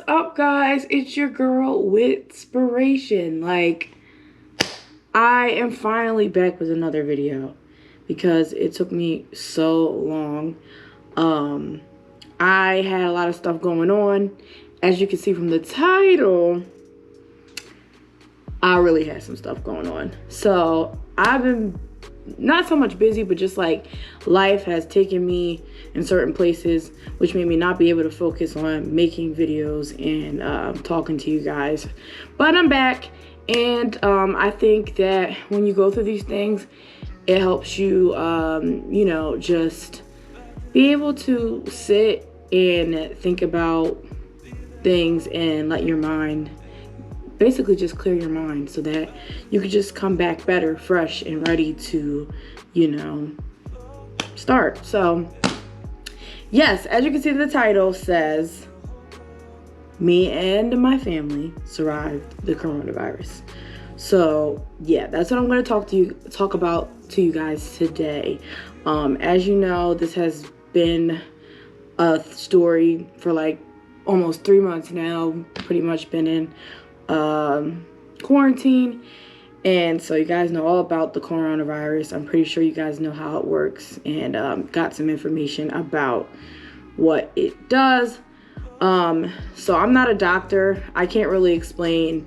up, guys? It's your girl Whitspiration. I am finally back with another video because it took me so long. I had a lot of stuff going on. As you can see from the title, I really had some stuff going on. So I've been not so much busy, but just like life has taken me in certain places, which made me not be able to focus on making videos and talking to you guys. But I'm back, and I think that when you go through these things, it helps you, you know, just be able to sit and think about things and let your mind basically just clear your mind so that you could just come back better, fresh, and ready to, you know, start. So yes, as you can see, the title says me and my family survived the coronavirus. So yeah, that's what I'm going to talk about to you guys today. As you know, this has been a story for like almost 3 months now. Pretty much been in quarantine, and so you guys know all about the coronavirus. I'm pretty sure you guys know how it works, and got some information about what it does. So I'm not a doctor. I can't really explain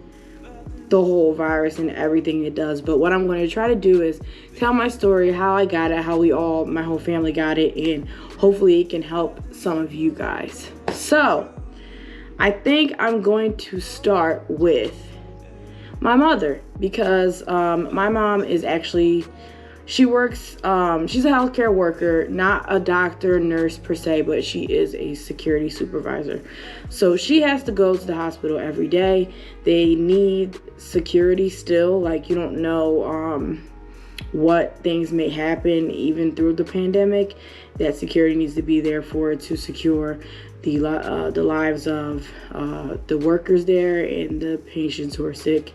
the whole virus and everything it does, but what I'm going to try to do is tell my story, how I got it, how my whole family got it, and hopefully it can help some of you guys. So I think I'm going to start with my mother, because my mom is actually, she works, she's a healthcare worker, not a doctor, nurse per se, but she is a security supervisor. So she has to go to the hospital every day. They need security still. Like, you don't know what things may happen even through the pandemic. That security needs to be there for it to secure the lives of the workers there and the patients who are sick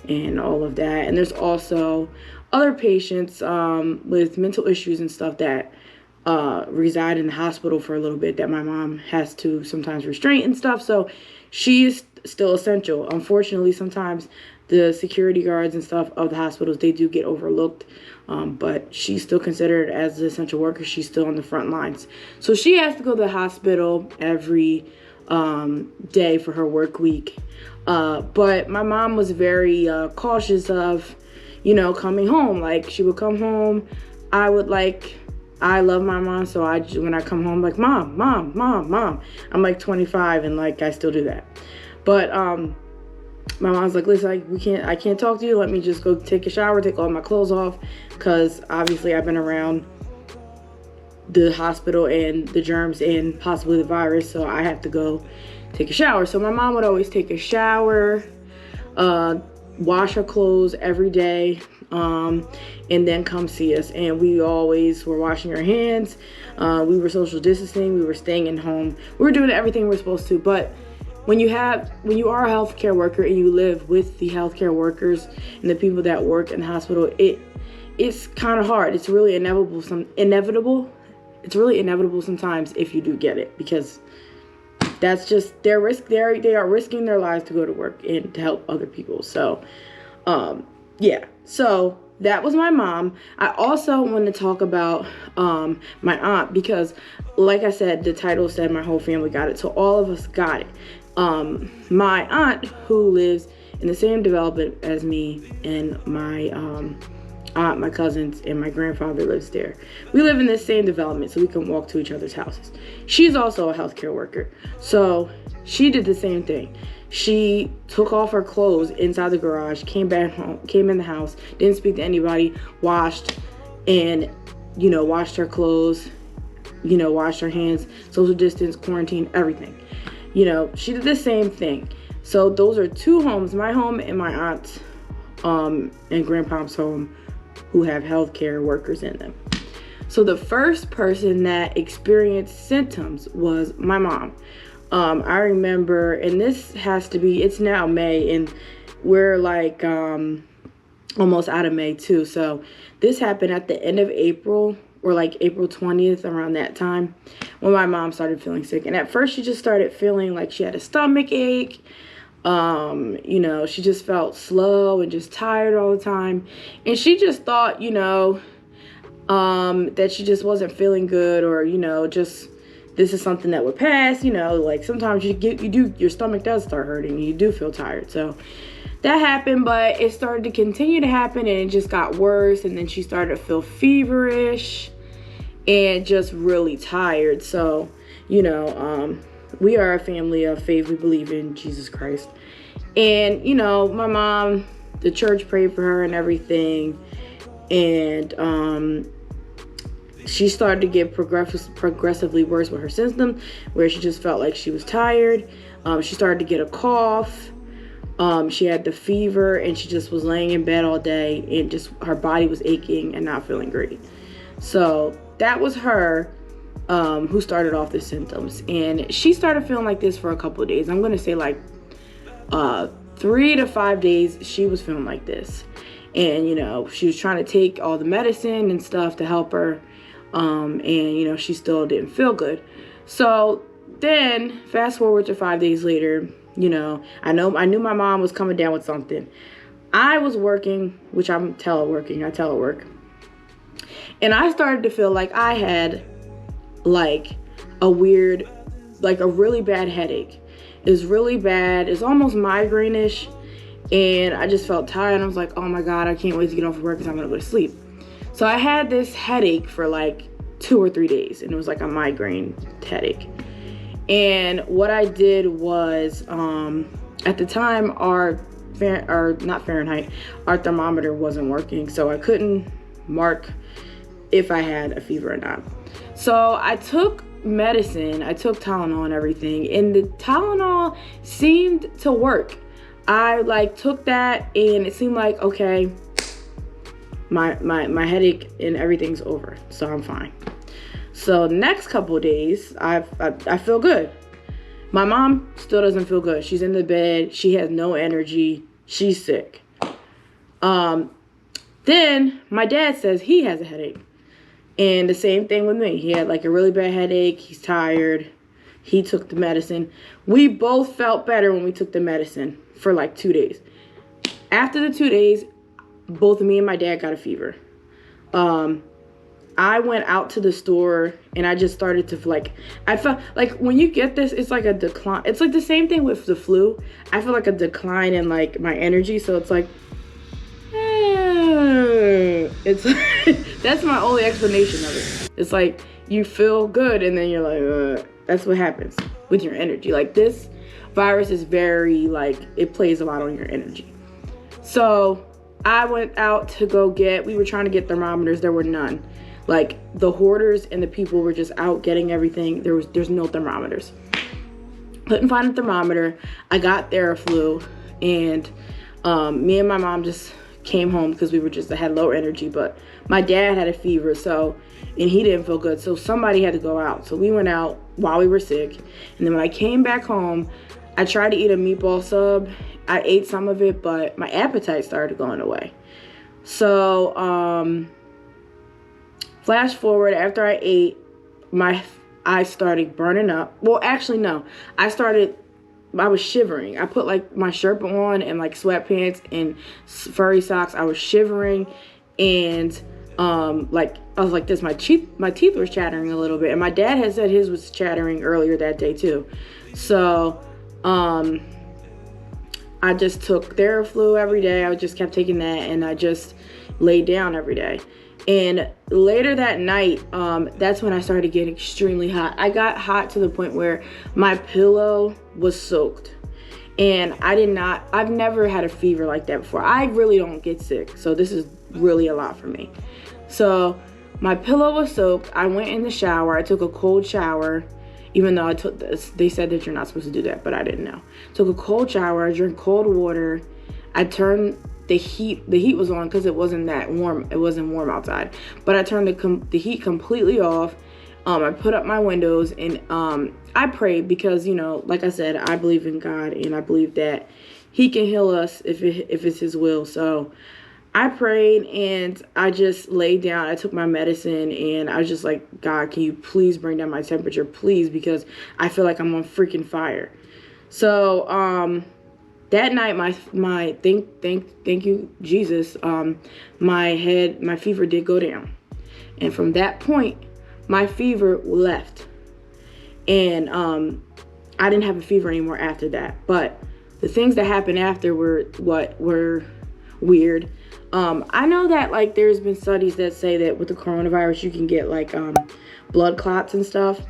and all of that. And there's also other patients with mental issues and stuff that reside in the hospital for a little bit that my mom has to sometimes restrain and stuff. So she's still essential. Unfortunately, sometimes the security guards and stuff of the hospitals, they do get overlooked. But she's still considered as an essential worker. She's still on the front lines. So she has to go to the hospital every day for her work week. But my mom was very cautious of, you know, coming home. Like, she would come home. I love my mom. So when I come home, like, mom. I'm like 25 and like I still do that. But my mom's like, listen, I can't talk to you. Let me just go take a shower, take all my clothes off, because obviously I've been around the hospital and the germs and possibly the virus, so I have to go take a shower. So my mom would always take a shower, wash her clothes every day, and then come see us. And we always were washing our hands. We were social distancing. We were staying in home. We were doing everything we're supposed to. But when you are a healthcare worker and you live with the healthcare workers and the people that work in the hospital, it's kind of hard. It's really inevitable. It's really inevitable sometimes if you do get it, because that's just their risk. They are risking their lives to go to work and to help other people. So, yeah. So that was my mom. I also want to talk about my aunt, because like I said, the title said my whole family got it. So all of us got it. My aunt, who lives in the same development as me, and my aunt, my cousins, and my grandfather lives there. We live in the same development, so we can walk to each other's houses. She's also a healthcare worker. So she did the same thing. She took off her clothes inside the garage, came back home, came in the house, didn't speak to anybody, washed her clothes, washed her hands, social distance, quarantine, everything. She did the same thing. So those are two homes, my home and my aunt's and grandpa's home, who have healthcare workers in them. So the first person that experienced symptoms was my mom. I remember, and this has to be, it's now May, and we're like almost out of May too. So this happened at the end of April or like April 20th, around that time, when my mom started feeling sick. And at first she just started feeling like she had a stomach ache. You know, she just felt slow and just tired all the time. And she just thought, you know, that she just wasn't feeling good, or, you know, just this is something that would pass. You know, like sometimes your stomach does start hurting and you do feel tired. So that happened, but it started to continue to happen, and it just got worse. And then she started to feel feverish and just really tired. So, you know, we are a family of faith. We believe in Jesus Christ. And, you know, my mom, the church prayed for her and everything. And she started to get progressively worse with her symptoms, where she just felt like she was tired. She started to get a cough. She had the fever, and she just was laying in bed all day, and just her body was aching and not feeling great. So that was her, who started off the symptoms. And she started feeling like this for a couple of days. I'm going to say like 3 to 5 days she was feeling like this. And, you know, she was trying to take all the medicine and stuff to help her. And, you know, she still didn't feel good. So then fast forward to 5 days later, you know, I knew my mom was coming down with something. I was working, which I'm teleworking. I telework. And I started to feel like I had like a really bad headache. It's really bad. It's almost migraine-ish. And I just felt tired. I was like, oh my God, I can't wait to get off of work because I'm going to go to sleep. So I had this headache for like 2 or 3 days. And it was like a migraine headache. And what I did was, at the time, our thermometer wasn't working. So I couldn't mark if I had a fever or not. So I took medicine. I took Tylenol and everything. And the Tylenol seemed to work. I like took that, and it seemed like, okay, my headache and everything's over. So I'm fine. So next couple of days, I feel good. My mom still doesn't feel good. She's in the bed. She has no energy. She's sick. Then my dad says he has a headache. And the same thing with me. He had like a really bad headache. He's tired. He took the medicine. We both felt better when we took the medicine for like 2 days. After the 2 days, both me and my dad got a fever. I went out to the store, and I just started to like, I felt like when you get this, it's like a decline. It's like the same thing with the flu. I feel like a decline in like my energy. So it's like, it's that's my only explanation of it. It's like you feel good, and then you're like, that's what happens with your energy. Like this virus is very like, it plays a lot on your energy. So I went out to we were trying to get thermometers. There were none. Like the hoarders and the people were just out getting everything. There's no thermometers. Couldn't find a thermometer. I got Theraflu, and me and my mom just came home because I had low energy. But my dad had a fever, and he didn't feel good. So somebody had to go out. So we went out while we were sick. And then when I came back home, I tried to eat a meatball sub. I ate some of it, but my appetite started going away. So, flash forward, after I ate, I started burning up. Well, actually, no. I was shivering. I put like my shirt on and like sweatpants and furry socks. I was shivering, and like I was like this. My teeth were chattering a little bit, and my dad had said his was chattering earlier that day too. So I just took Theraflu every day. I just kept taking that, and I just laid down every day. And later that night, that's when I started to get extremely hot. I got hot to the point where my pillow was soaked. And I've never had a fever like that before. I really don't get sick. So this is really a lot for me. So my pillow was soaked. I went in the shower. I took a cold shower, even though they said that you're not supposed to do that, but I didn't know. Took a cold shower, I drank cold water. I turned the heat was on because it wasn't that warm. It wasn't warm outside, but I turned the heat completely off. I put up my windows, and I prayed because, you know, like I said, I believe in God, and I believe that he can heal us if it's his will. So I prayed and I just laid down. I took my medicine and I was just like, God, can you please bring down my temperature, please? Because I feel like I'm on freaking fire. So, that night, my thank you, Jesus, my fever did go down. And from that point, my fever left. And, I didn't have a fever anymore after that. But the things that happened after were weird. I know that like there's been studies that say that with the coronavirus you can get like blood clots and stuff.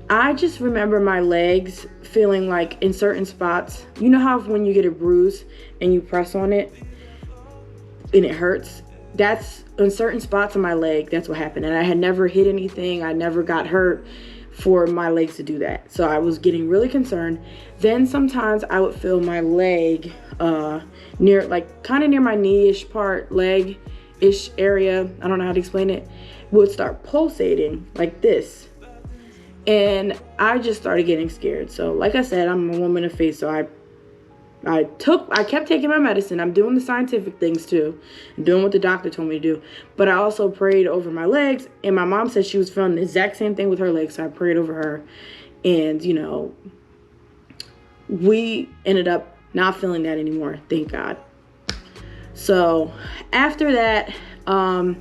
I just remember my legs feeling like in certain spots, you know how when you get a bruise and you press on it and it hurts? That's in certain spots on my leg, that's what happened. And I had never hit anything, I never got hurt for my legs to do that. So I was getting really concerned. Then sometimes I would feel my leg near, like kind of near my knee-ish part, leg-ish area, I don't know how to explain it, would start pulsating like this. And I just started getting scared. So like I said, I'm a woman of faith, so I kept taking my medicine. I'm doing the scientific things too, and doing what the doctor told me to do. But I also prayed over my legs, and my mom said she was feeling the exact same thing with her legs, so I prayed over her. And, you know, we ended up not feeling that anymore, thank God. So after that, later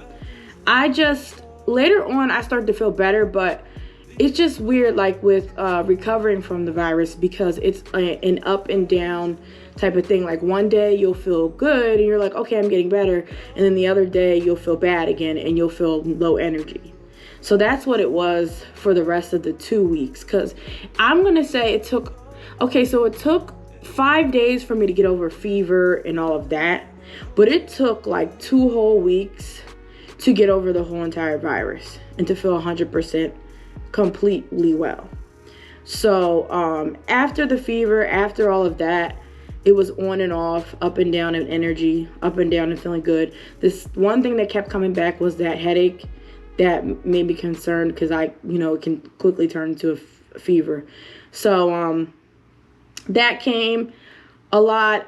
on, I started to feel better, but it's just weird, like with recovering from the virus, because it's an up and down type of thing. Like one day you'll feel good and you're like, okay, I'm getting better. And then the other day you'll feel bad again and you'll feel low energy. So that's what it was for the rest of the 2 weeks. Because I'm going to say it took 5 days for me to get over fever and all of that. But it took like 2 whole weeks to get over the whole entire virus and to feel 100% completely well. So after the fever, after all of that, it was on and off, up and down in energy, up and down and feeling good. This one thing that kept coming back was that headache that made me concerned, because it can quickly turn into a fever. So that came a lot.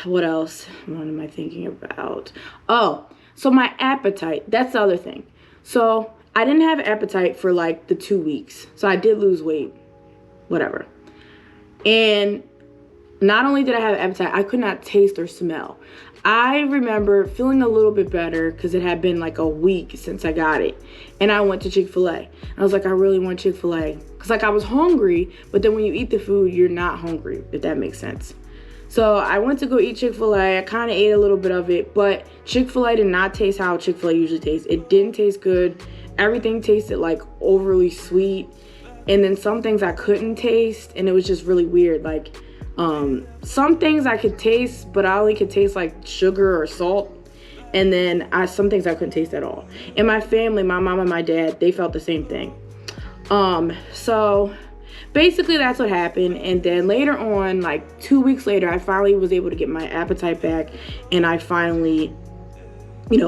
What else? What am I thinking about? Oh, so my appetite, that's the other thing. So I didn't have appetite for like the 2 weeks. So I did lose weight, whatever. And not only did I have appetite, I could not taste or smell. I remember feeling a little bit better because it had been like a week since I got it. And I went to Chick-fil-A. I was like, I really want Chick-fil-A. Because like I was hungry, but then when you eat the food, you're not hungry, if that makes sense. So I went to go eat Chick-fil-A. I kind of ate a little bit of it, but Chick-fil-A did not taste how Chick-fil-A usually tastes. It didn't taste good. Everything tasted like overly sweet, and then some things I couldn't taste, and it was just really weird. Like some things I could taste, but I only could taste like sugar or salt, and then some things I couldn't taste at all. And my family, my mom and my dad, they felt the same thing. So basically that's what happened. And then later on, like 2 weeks later, I finally was able to get my appetite back, and I finally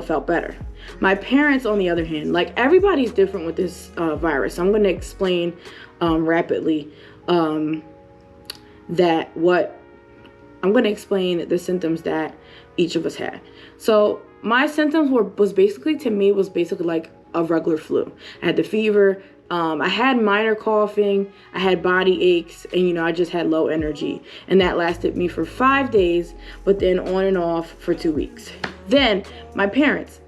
felt better. My parents, on the other hand, like everybody's different with this virus. So I'm going to explain rapidly I'm going to explain the symptoms that each of us had. So my symptoms was basically like a regular flu. I had the fever. I had minor coughing. I had body aches, and I just had low energy, and that lasted me for 5 days, but then on and off for 2 weeks. Then my parents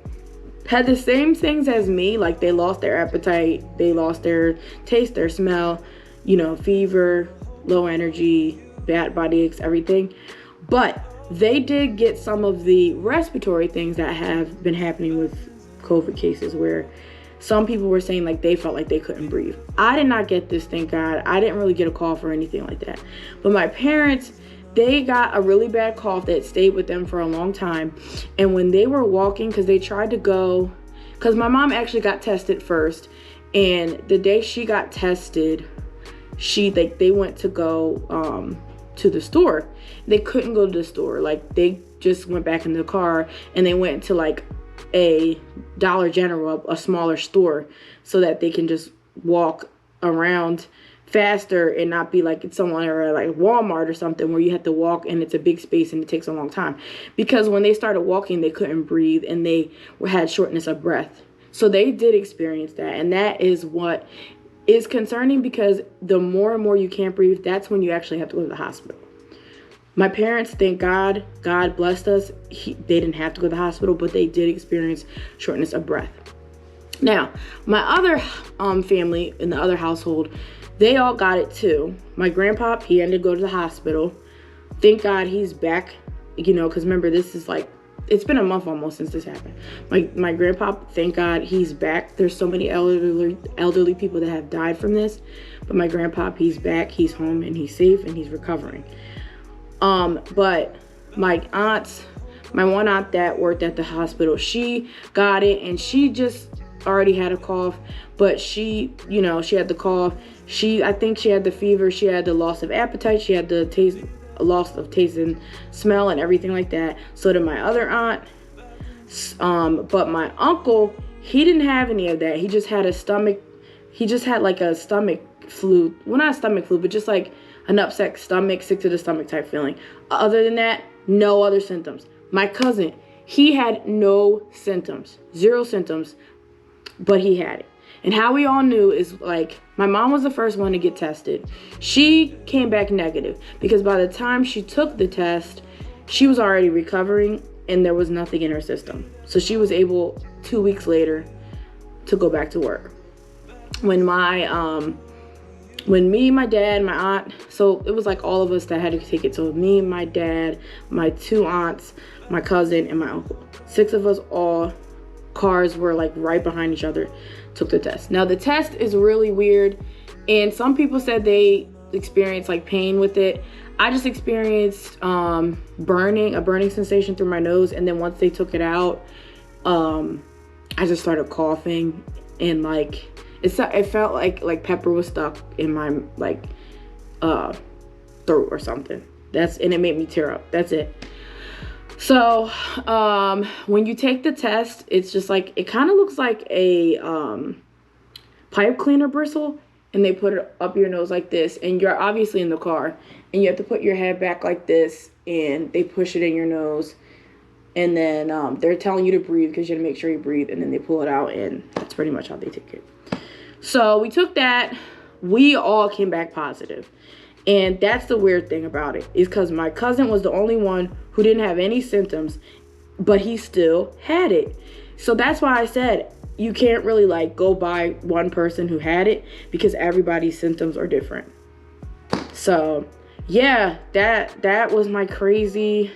had the same things as me. Like they lost their appetite, they lost their taste, their smell, fever, low energy, bad body aches, everything. But they did get some of the respiratory things that have been happening with COVID cases, where some people were saying like they felt like they couldn't breathe. I did not get this, thank God. I didn't really get a cough or anything like that. But my parents, they got a really bad cough that stayed with them for a long time. And when they were walking, because they tried to go, because my mom actually got tested first. And the day she got tested, they went to go to the store. They couldn't go to the store. Like they just went back in the car, and they went to like a Dollar General, a smaller store, so that they can just walk around faster and not be like it's somewhere like Walmart or something where you have to walk and it's a big space and it takes a long time. Because when they started walking, they couldn't breathe and they had shortness of breath. So they did experience that. And that is what is concerning, because the more and more you can't breathe, that's when you actually have to go to the hospital. My parents, thank God, God blessed us. They didn't have to go to the hospital, but they did experience shortness of breath. Now, my other family in the other household, they all got it too. My grandpa, he had to go to the hospital. Thank God he's back, because remember, this is like, it's been a month almost since this happened. My grandpa, thank God he's back. There's so many elderly people that have died from this. But my grandpa, he's back, he's home, and he's safe, and he's recovering. But my one aunt that worked at the hospital, she got it, and she just already had a cough, but she had the cough. I think she had the fever. She had the loss of appetite. She had the loss of taste and smell and everything like that. So did my other aunt. But my uncle, he didn't have any of that. He just had like a stomach flu. Well, not a stomach flu, but just like an upset stomach, sick to the stomach type feeling. Other than that, no other symptoms. My cousin, he had no symptoms, 0 symptoms, but he had it. And how we all knew is like, my mom was the first one to get tested. She came back negative because by the time she took the test, she was already recovering and there was nothing in her system. So she was able 2 weeks later to go back to work. When me, my dad, my aunt, so it was like all of us that had to take it. So me, my dad, my 2 aunts, my cousin, and my uncle. 6 of us, all cars were like right behind each other, took the test. Now the test is really weird, and some people said they experienced like pain with it. I just experienced a burning sensation through my nose, and then once they took it out, I just started coughing, and like it felt like pepper was stuck in my throat or something. And it made me tear up. That's it. So when you take the test, it's just like, it kind of looks like a pipe cleaner bristle, and they put it up your nose like this, and you're obviously in the car, and you have to put your head back like this, and they push it in your nose, and then they're telling you to breathe because you have to make sure you breathe, and then they pull it out, and that's pretty much how they take it. So we took that. We all came back positive. And that's the weird thing about it, is because my cousin was the only one who didn't have any symptoms, but he still had it. So that's why I said you can't really like go by one person who had it, because everybody's symptoms are different. So yeah, that was my crazy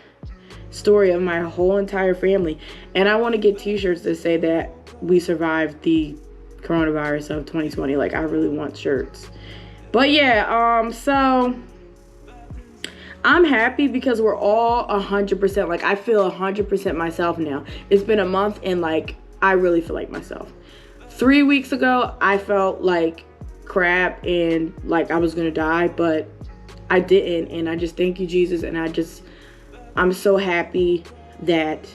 story of my whole entire family. And I want to get t-shirts that say that we survived the coronavirus of 2020. Like, I really want shirts. But yeah, so I'm happy because we're all 100%, like, I feel 100% myself now. It's been a month, and like, I really feel like myself. 3 weeks ago, I felt like crap and like I was gonna die, but I didn't. And I just thank you, Jesus. And I'm so happy that,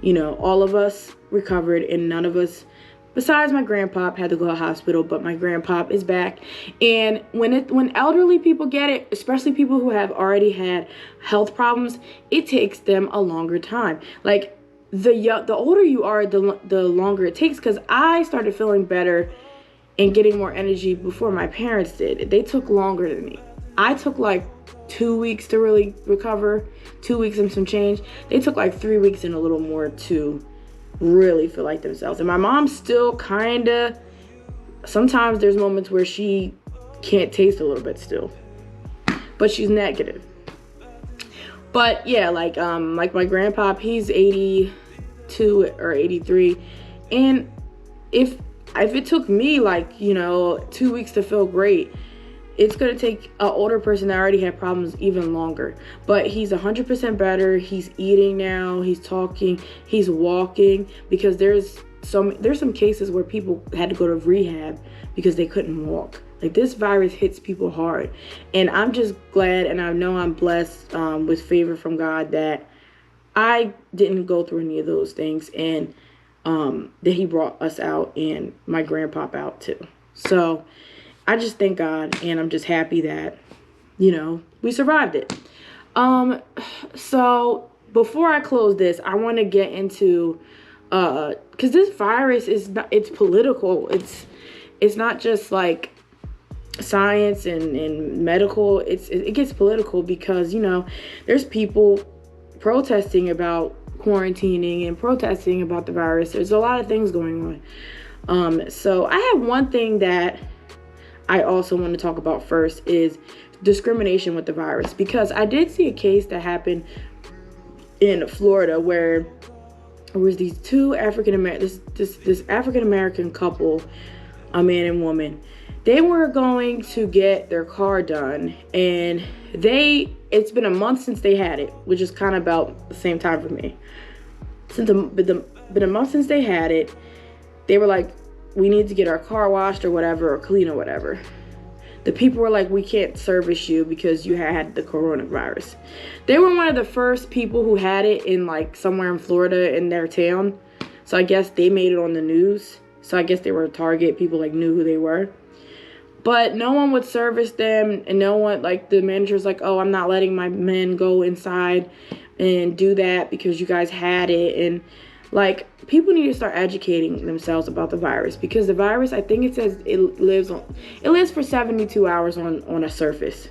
all of us recovered, and none of us, besides my grandpa, had to go to the hospital, but my grandpa is back. And when elderly people get it, especially people who have already had health problems, it takes them a longer time. Like, the older you are, the longer it takes, because I started feeling better and getting more energy before my parents did. They took longer than me. I took like 2 weeks to really recover, 2 weeks and some change. They took like 3 weeks and a little more to really feel like themselves. And my mom still sometimes there's moments where she can't taste a little bit still, but she's negative. But yeah, like my grandpa, he's 82 or 83, and if it took me 2 weeks to feel great, it's going to take an older person that already had problems even longer. But he's 100% better. He's eating now. He's talking. He's walking, because there's some cases where people had to go to rehab because they couldn't walk. Like, this virus hits people hard. And I'm just glad, and I know I'm blessed with favor from God, that I didn't go through any of those things, and that he brought us out and my grandpa out too. So I just thank God, and I'm just happy that, we survived it. So before I close this, I want to get into, because this virus it's political. It's not just like science and medical. It gets political because, there's people protesting about quarantining and protesting about the virus. There's a lot of things going on. So I have one thing that I also want to talk about first is discrimination with the virus, because I did see a case that happened in Florida where there was these two this African American couple, a man and woman. They were going to get their car done, and it's been a month since they had it, which is kind of about the same time for me. Been a month since they had it. They were like, we need to get our car washed or whatever, or clean or whatever. The people were like, we can't service you because you had the coronavirus. They were one of the first people who had it in like somewhere in Florida in their town. So I guess they made it on the news. So I guess they were a target. People like knew who they were. But no one would service them, and no one, like the manager's like, oh, I'm not letting my men go inside and do that because you guys had it. And like, people need to start educating themselves about the virus, because the virus, I think it says it lives for 72 hours on a surface.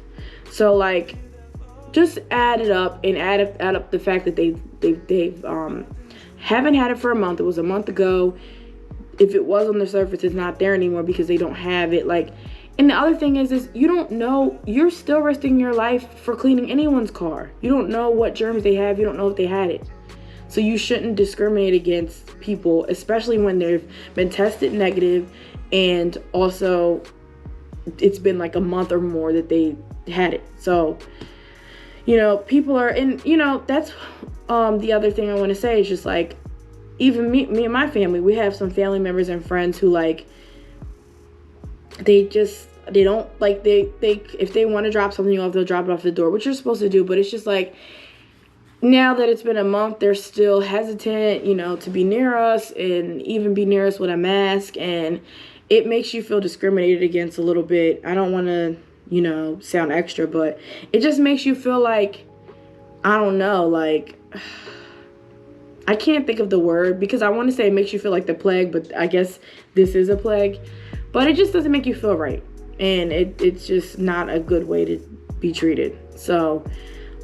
So like, just add it up and add up the fact that they haven't had it for a month. It was a month ago. If it was on the surface, it's not there anymore because they don't have it. Like, and the other thing is you don't know, you're still risking your life for cleaning anyone's car. You don't know what germs they have. You don't know if they had it. So you shouldn't discriminate against people, especially when they've been tested negative, and also it's been like a month or more that they had it. So, people are in, that's the other thing I want to say is just like, even me and my family, we have some family members and friends who like, they don't like, they if they want to drop something off, they'll drop it off the door, which you're supposed to do. But it's just like, now that it's been a month, they're still hesitant, to be near us and even be near us with a mask. And it makes you feel discriminated against a little bit. I don't want to, sound extra, but it just makes you feel like, I don't know, like, I can't think of the word, because I want to say it makes you feel like the plague, but I guess this is a plague. But it just doesn't make you feel right. And it's just not a good way to be treated. So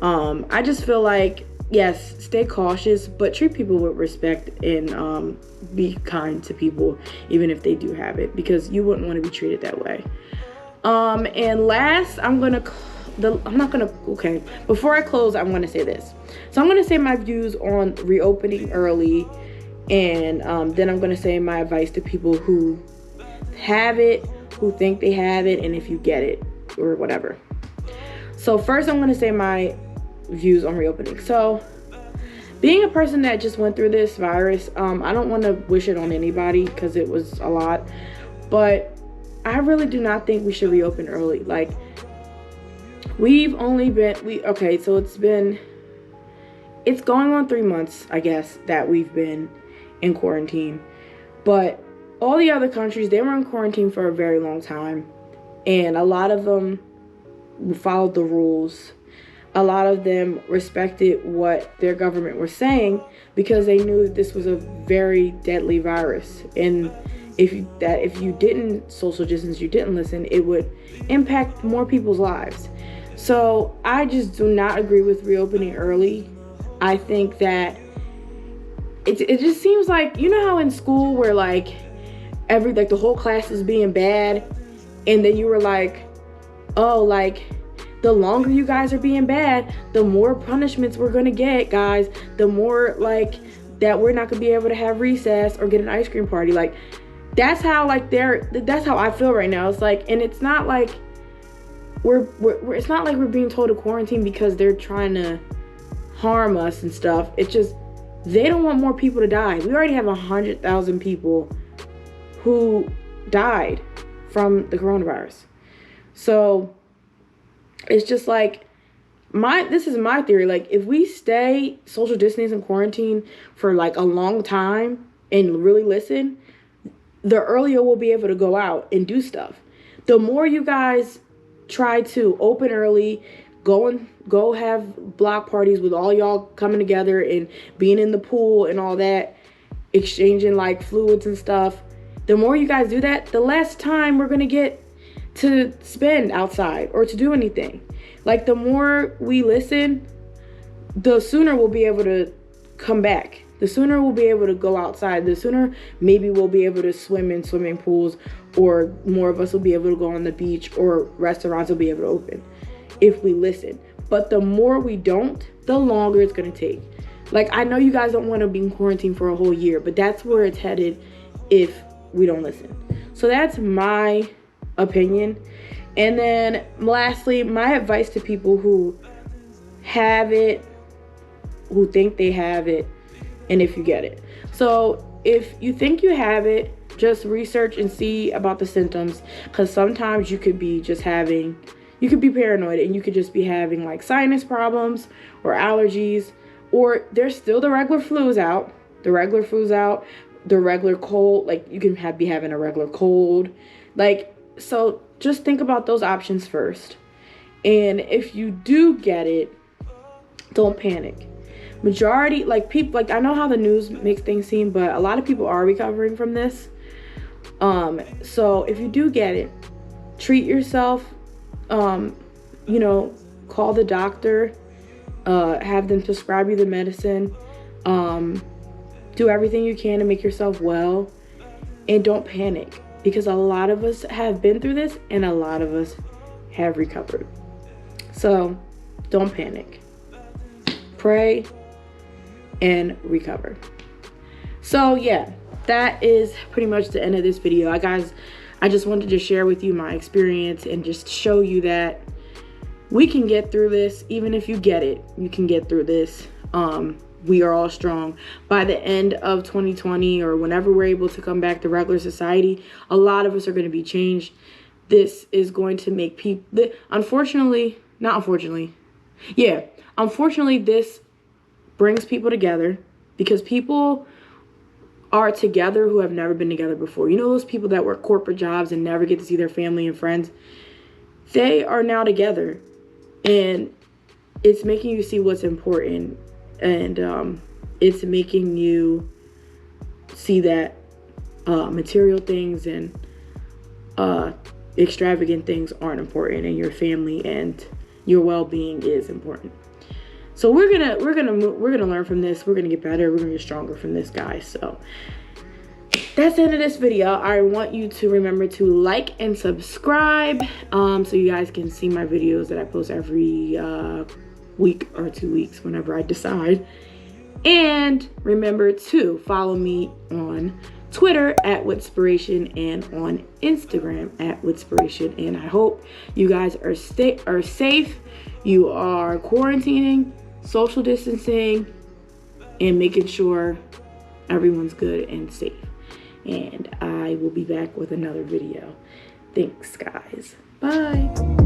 I just feel like, yes, stay cautious, but treat people with respect and be kind to people, even if they do have it, because you wouldn't want to be treated that way. And last, before I close, I want to say this. So I'm going to say my views on reopening early, and then I'm going to say my advice to people who have it, who think they have it, and if you get it or whatever. So first, I'm going to say my views on reopening. So being a person that just went through this virus, I don't want to wish it on anybody because it was a lot, but I really do not think we should reopen early. Like, it's going on 3 months, I guess, that we've been in quarantine. But all the other countries, they were in quarantine for a very long time. And a lot of them followed the rules. A lot of them respected what their government was saying because they knew that this was a very deadly virus. And if you didn't social distance, you didn't listen, it would impact more people's lives. So I just do not agree with reopening early. I think that it just seems like, how in school where like the whole class is being bad, and then you were like, oh, like, the longer you guys are being bad, the more punishments we're gonna get, guys. The more like that we're not gonna be able to have recess or get an ice cream party. Like, that's how that's how I feel right now. It's like, and it's not like it's not like we're being told to quarantine because they're trying to harm us and stuff. It's just they don't want more people to die. We already have 100,000 people who died from the coronavirus. So it's just like, this is my theory. Like, if we stay social distancing and quarantine for like a long time and really listen, the earlier we'll be able to go out and do stuff. the more you guys try to open early, go have block parties with all y'all coming together and being in the pool and all that, exchanging like fluids and stuff, the more you guys do that, the less time we're gonna get to spend outside or to do anything. Like, the more we listen, the sooner we'll be able to come back. The sooner we'll be able to go outside. The sooner maybe we'll be able to swim in swimming pools, or more of us will be able to go on the beach, or restaurants will be able to open if we listen. But the more we don't, the longer it's going to take. Like, I know you guys don't want to be in quarantine for a whole year, but that's where it's headed if we don't listen. So that's my opinion. And then lastly, my advice to people who have it, who think they have it, and if you get it. So if you think you have it, just research and see about the symptoms, because sometimes you could be paranoid and you could just be having like sinus problems or allergies, or there's still the regular flus out, the regular cold, like you can be having a regular cold. Like, so just think about those options first. And if you do get it, don't panic. Majority, like people, like I know how the news makes things seem, but a lot of people are recovering from this. So if you do get it, treat yourself, you know, call the doctor, have them prescribe you the medicine, do everything you can to make yourself well, and don't panic, because a lot of us have been through this and a lot of us have recovered. So don't panic, pray and recover. So yeah, that is pretty much the end of this video. Guys, I just wanted to share with you my experience and just show you that we can get through this. Even if you get it, you can get through this. We are all strong. By the end of 2020, or whenever we're able to come back to regular society, a lot of us are going to be changed. This is going to make people, unfortunately, this brings people together, because people are together who have never been together before. You know, those people that work corporate jobs and never get to see their family and friends, they are now together, and it's making you see what's important, and it's making you see that material things and extravagant things aren't important, and your family and your well-being is important. So we're gonna learn from this. We're gonna get better. We're gonna get stronger from this, guys. So that's the end of this video. I want you to remember to like and subscribe, so you guys can see my videos that I post every week or 2 weeks, whenever I decide. And remember to follow me on Twitter at Whitspiration and on Instagram at Whitspiration. And I hope you guys are safe. You are quarantining, social distancing, and making sure everyone's good and safe. And I will be back with another video. Thanks, guys. Bye.